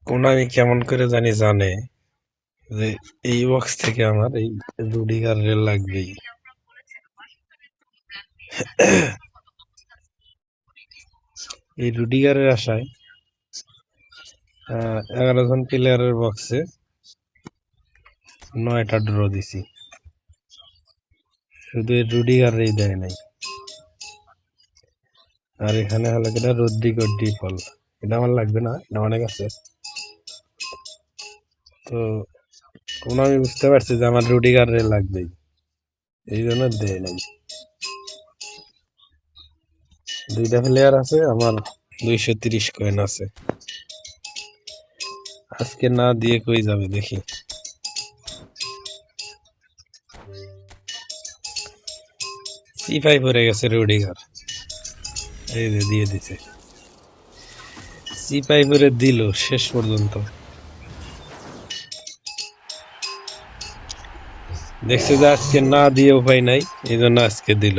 Konami কেমন করে জানি জানে যে এই বক্স থেকে আমার এই রুডিগার রেল লাগবেই। এই রুডিগারের আশায় 11 জন প্লেয়ারের বক্সে 9টা ড্র দিছি, শুধু এই রুডিগারেই দেয় নাই। আর এখানে হলো কিনা রদ্রিগো ডিপল, এটা আমার লাগবে না, এটা অনেক আছে। তো কোন আমি বুঝতে পারছি যে আমার রুডিগারের লাগবেই, এই জন্য দেয় নাই। 2টা প্লেয়ার আছে, আমার 230 কয়েন আছে। আজকে না দিয়ে কই যাবে দেখি। C5 পড়ে গেছে রুডিগার, এই যে দিয়ে দিছে। C5 পরে দিল শেষ পর্যন্ত, দেখছে যে আজকে না দিয়ে উপায় নাই, এই জন্য আজকে দিল।